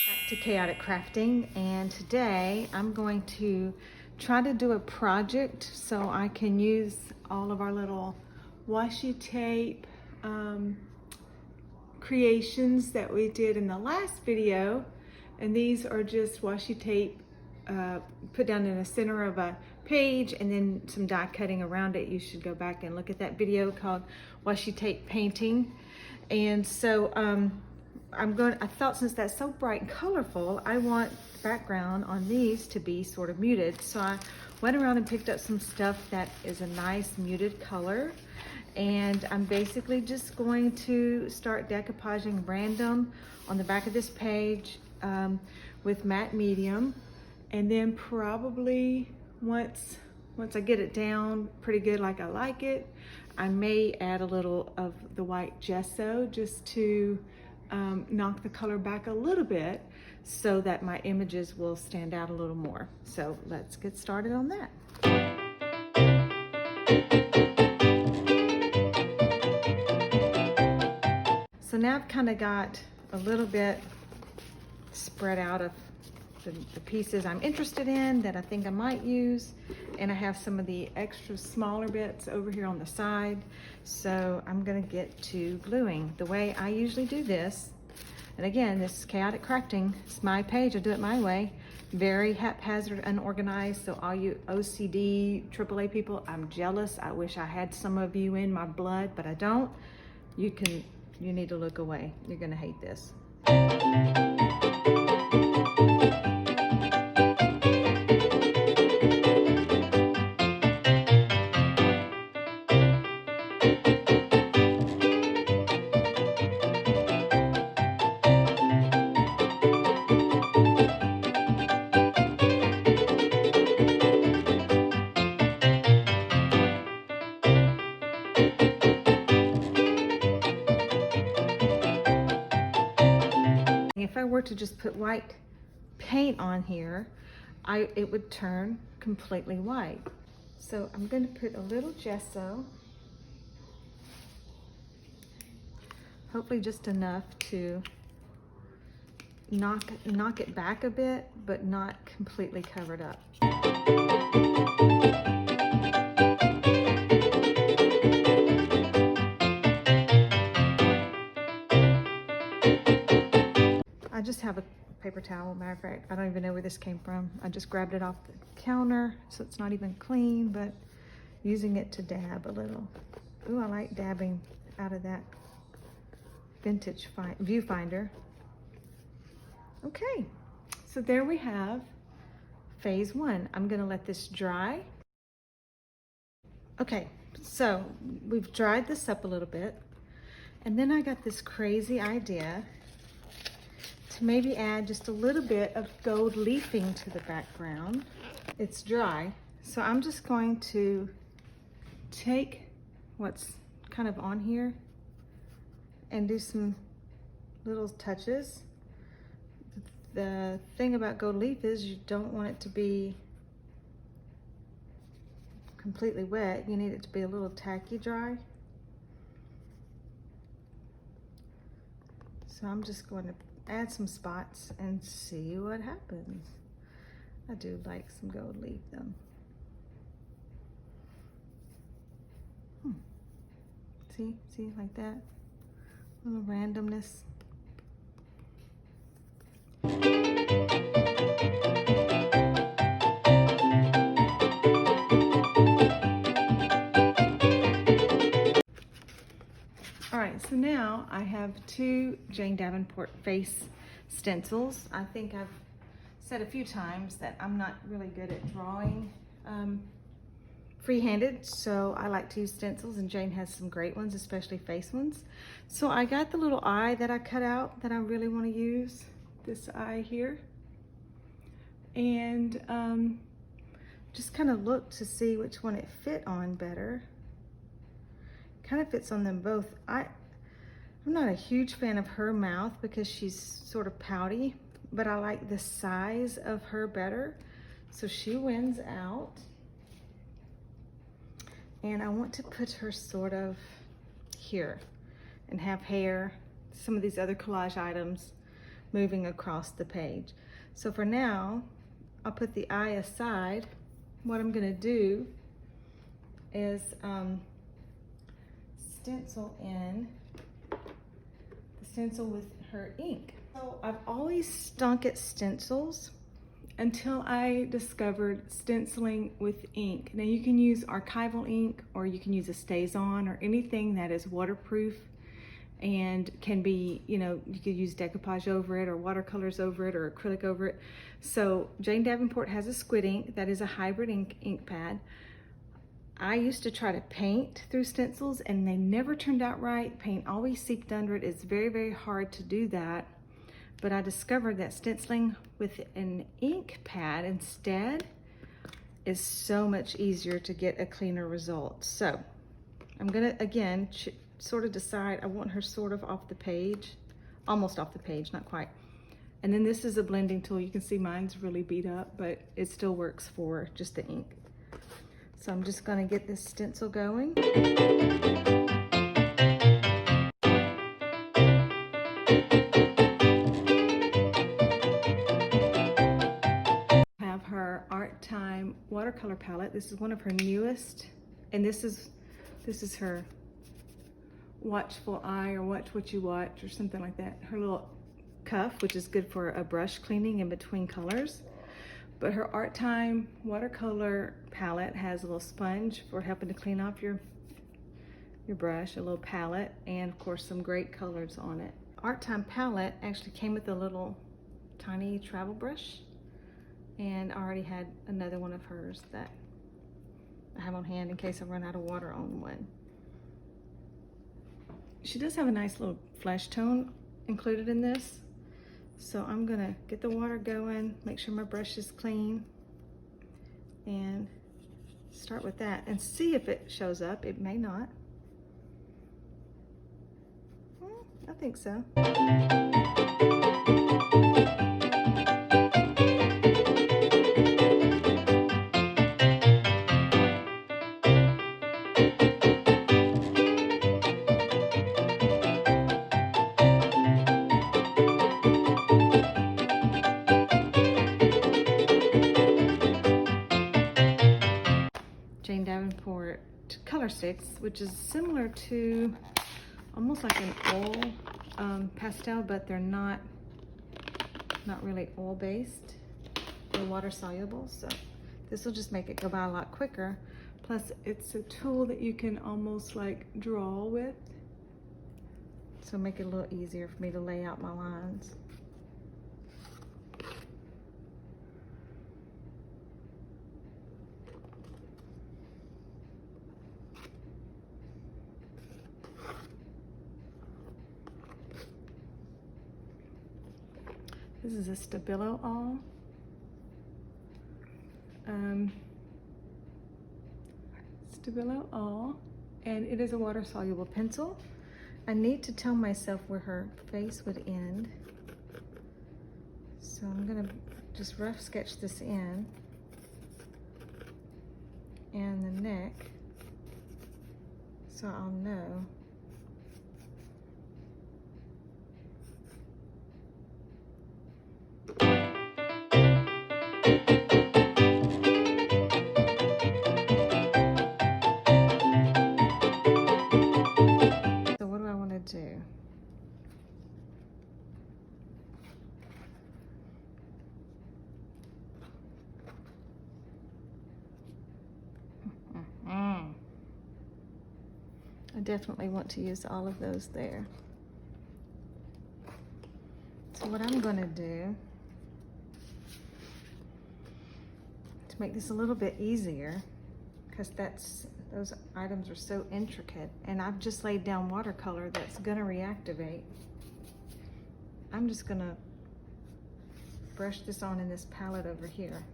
Back to Chaotic Crafting, and today I'm going to try to do a project so I can use all of our little washi tape creations that we did in the last video. And these are just washi tape put down in the center of a page and then some die cutting around it. You should go back and look at that video called Washi Tape Painting. And so I thought since that's so bright and colorful, I want the background on these to be sort of muted. So I went around and picked up some stuff that is a nice muted color. And I'm basically just going to start decoupaging random on the back of this page with matte medium. And then probably once I get it down pretty good like I like it, I may add a little of the white gesso just to knock the color back a little bit so that my images will stand out a little more. So let's get started on that. So now I've kind of got a little bit spread out of the pieces I'm interested in that I think I might use, and I have some of the extra smaller bits over here on the side. So I'm gonna get to gluing the way I usually do this. And again, this is Chaotic Crafting. It's my page, I do it my way. Very haphazard, unorganized. So all you OCD, AAA people, I'm jealous. I wish I had some of you in my blood, but I don't. You need to look away. You're gonna hate this. If I were to just put white paint on here, it would turn completely white. So I'm going to put a little gesso, hopefully just enough to knock it back a bit, but not completely covered up. I just have a paper towel. Matter of fact, I don't even know where this came from. I just grabbed it off the counter, so it's not even clean, but using it to dab a little. Ooh, I like dabbing out of that vintage viewfinder. Okay, so there we have phase one. I'm gonna let this dry. Okay, so we've dried this up a little bit, and then I got this crazy idea to maybe add just a little bit of gold leafing to the background. It's dry, so I'm just going to take what's kind of on here and do some little touches. The thing about gold leaf is you don't want it to be completely wet. You need it to be a little tacky dry. So I'm just going to add some spots and see what happens. I do like some gold leaf though. See, like that? A little randomness. All right, so now I have two Jane Davenport face stencils. I think I've said a few times that I'm not really good at drawing free-handed, so I like to use stencils, and Jane has some great ones, especially face ones. So I got the little eye that I cut out that I really want to use, this eye here, and just kind of look to see which one it fit on better. Kind of fits on them both. I'm not a huge fan of her mouth because she's sort of pouty, but I like the size of her better, so she wins out. And I want to put her sort of here and have hair, some of these other collage items moving across the page. So for now, I'll put the eye aside. What I'm gonna do is stencil in the stencil with her ink. So I've always stunk at stencils until I discovered stenciling with ink. Now you can use archival ink, or you can use a StazOn, or anything that is waterproof and can be, you know, you could use decoupage over it, or watercolors over it, or acrylic over it. So Jane Davenport has a squid ink that is a hybrid ink pad. I used to try to paint through stencils and they never turned out right. Paint always seeped under it. It's very, very hard to do that. But I discovered that stenciling with an ink pad instead is so much easier to get a cleaner result. So I'm gonna, again, sort of decide, I want her sort of off the page, almost off the page, not quite. And then this is a blending tool. You can see mine's really beat up, but it still works for just the ink. So I'm just gonna get this stencil going. Have her Art Time watercolor palette. This is one of her newest, and this is her Watchful Eye, or Watch What You Watch, or something like that. Her little cuff, which is good for a brush cleaning in between colors. But her Art Time watercolor palette has a little sponge for helping to clean off your brush, a little palette, and of course some great colors on it. Art Time palette actually came with a little tiny travel brush, and I already had another one of hers that I have on hand in case I run out of water on one. She does have a nice little flesh tone included in this. So I'm gonna get the water going, make sure my brush is clean, and start with that and see if it shows up. It may not. I think so. Jane Davenport color sticks, which is similar to almost like an oil pastel, but they're not really oil based. They're water soluble, so this will just make it go by a lot quicker. Plus it's a tool that you can almost like draw with, so make it a little easier for me to lay out my lines. This is a Stabilo All. Stabilo All, and it is a water-soluble pencil. I need to tell myself where her face would end. So I'm gonna just rough sketch this in. And the neck, so I'll know. Do. I definitely want to use all of those there. So what I'm going to do to make this a little bit easier, because those items are so intricate, and I've just laid down watercolor that's gonna reactivate. I'm just gonna brush this on in this palette over here.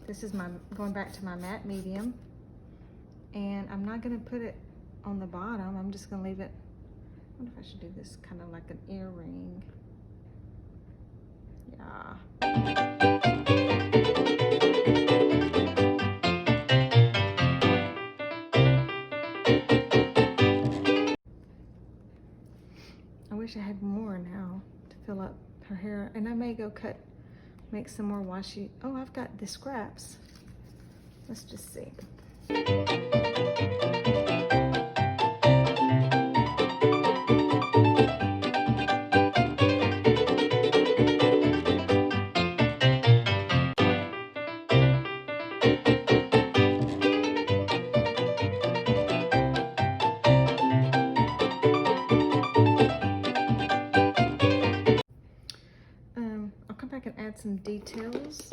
This is going back to my matte medium, and I'm not gonna put it on the bottom. I'm just gonna leave it. I wonder if I should do this kind of like an earring. Yeah. I wish I had more now to fill up her hair. And I may go make some more washi. Oh, I've got the scraps. Let's just see. I'll come back and add some details.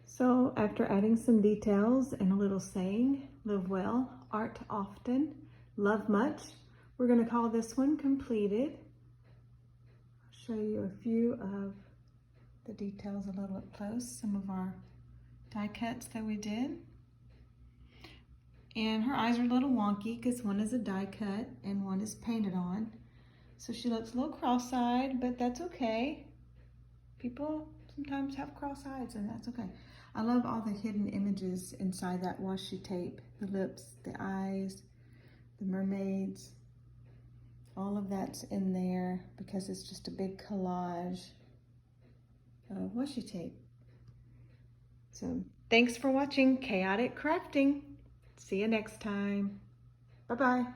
So after adding some details and a little saying, live well, art often, love much, we're going to call this one completed. I'll show you a few of the details a little up close, some of our die cuts that we did. And her eyes are a little wonky because one is a die cut and one is painted on. So she looks a little cross-eyed, but that's okay. People sometimes have cross eyes and that's okay. I love all the hidden images inside that washi tape. The lips, the eyes, the mermaids. All of that's in there because it's just a big collage of washi tape. So thanks for watching Chaotic Crafting. See you next time. Bye-bye.